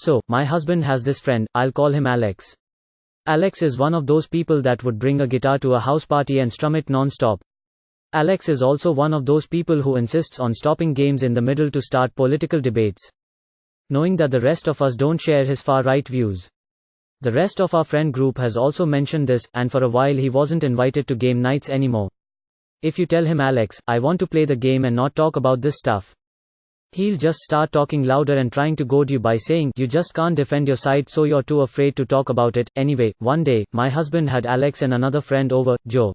So, my husband has this friend, I'll call him Alex. Alex is one of those people that would bring a guitar to a house party and strum it non-stop. Alex is also one of those people who insists on stopping games in the middle to start political debates, knowing that the rest of us don't share his far-right views. The rest of our friend group has also mentioned this, and for a while he wasn't invited to game nights anymore. If you tell him, Alex, I want to play the game and not talk about this stuff, he'll just start talking louder and trying to goad you by saying, you just can't defend your side so you're too afraid to talk about it. Anyway, one day, my husband had Alex and another friend over, Joe.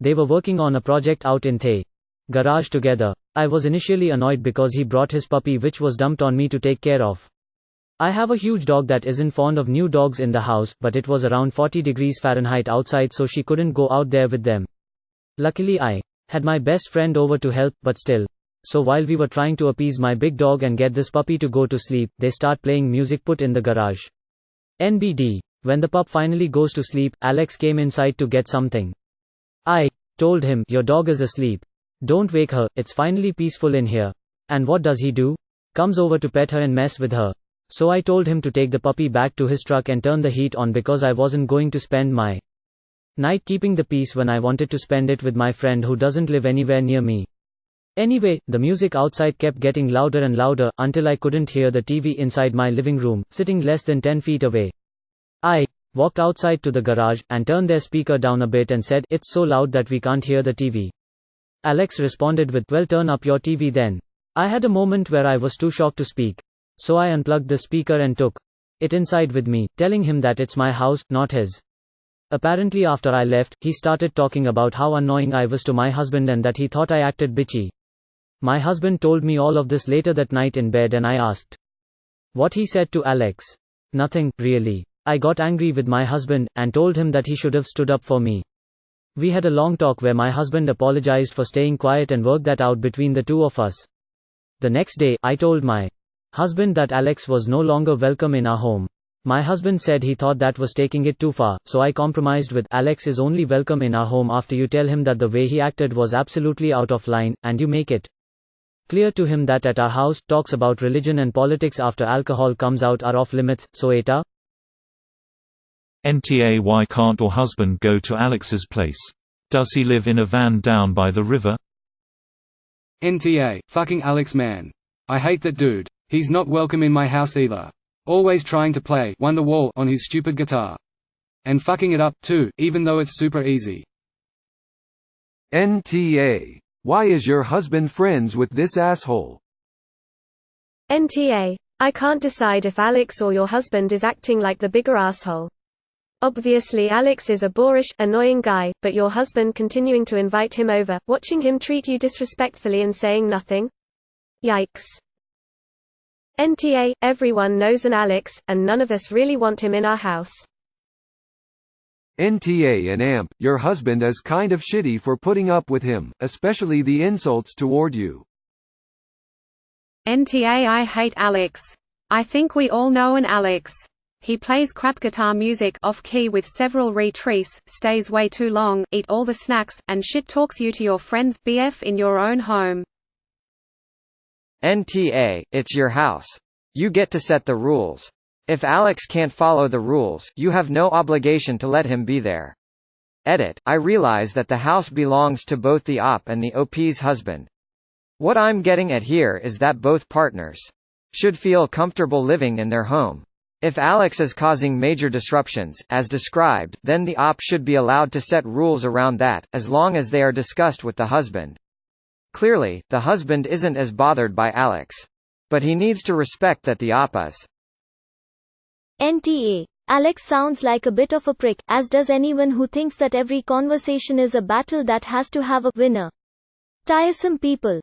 They were working on a project out in the garage together. I was initially annoyed because he brought his puppy which was dumped on me to take care of. I have a huge dog that isn't fond of new dogs in the house, but it was around 40 degrees Fahrenheit outside so she couldn't go out there with them. Luckily I had my best friend over to help, but still. So while we were trying to appease my big dog and get this puppy to go to sleep, they start playing music put in the garage. NBD. When the pup finally goes to sleep, Alex came inside to get something. I told him, your dog is asleep. Don't wake her, it's finally peaceful in here. And what does he do? Comes over to pet her and mess with her. So I told him to take the puppy back to his truck and turn the heat on because I wasn't going to spend my night keeping the peace when I wanted to spend it with my friend who doesn't live anywhere near me. Anyway, the music outside kept getting louder and louder until I couldn't hear the TV inside my living room, sitting less than 10 feet away. I walked outside to the garage and turned their speaker down a bit and said, it's so loud that we can't hear the TV. Alex responded with, well, turn up your TV then. I had a moment where I was too shocked to speak. So I unplugged the speaker and took it inside with me, telling him that it's my house, not his. Apparently after I left, he started talking about how annoying I was to my husband and that he thought I acted bitchy. My husband told me all of this later that night in bed and I asked what he said to Alex. Nothing, really. I got angry with my husband and told him that he should have stood up for me. We had a long talk where my husband apologized for staying quiet and worked that out between the two of us. The next day, I told my husband that Alex was no longer welcome in our home. My husband said he thought that was taking it too far, so I compromised with, Alex is only welcome in our home after you tell him that the way he acted was absolutely out of line, and you make it clear to him that at our house, talks about religion and politics after alcohol comes out are off limits. So AITA? NTA. Why can't your husband go to Alex's place? Does he live in a van down by the river? NTA. Fucking Alex, man. I hate that dude. He's not welcome in my house either. Always trying to play Wonderwall on his stupid guitar. And fucking it up, too, even though it's super easy. NTA. Why is your husband friends with this asshole? NTA. I can't decide if Alex or your husband is acting like the bigger asshole. Obviously Alex is a boorish, annoying guy, but your husband continuing to invite him over, watching him treat you disrespectfully and saying nothing? Yikes. NTA. Everyone knows an Alex, and none of us really want him in our house. NTA and AMP. Your husband is kind of shitty for putting up with him, especially the insults toward you. NTA. I hate Alex. I think we all know an Alex. He plays crap guitar music off-key with several retreats, stays way too long, eat all the snacks, and shit-talks you to your friends, BF in your own home. NTA, it's your house. You get to set the rules. If Alex can't follow the rules, you have no obligation to let him be there. Edit. I realize that the house belongs to both the OP and the OP's husband. What I'm getting at here is that both partners should feel comfortable living in their home. If Alex is causing major disruptions, as described, then the OP should be allowed to set rules around that, as long as they are discussed with the husband. Clearly, the husband isn't as bothered by Alex. But he needs to respect that the OP is. NTA. Alex sounds like a bit of a prick, as does anyone who thinks that every conversation is a battle that has to have a winner. Tiresome people.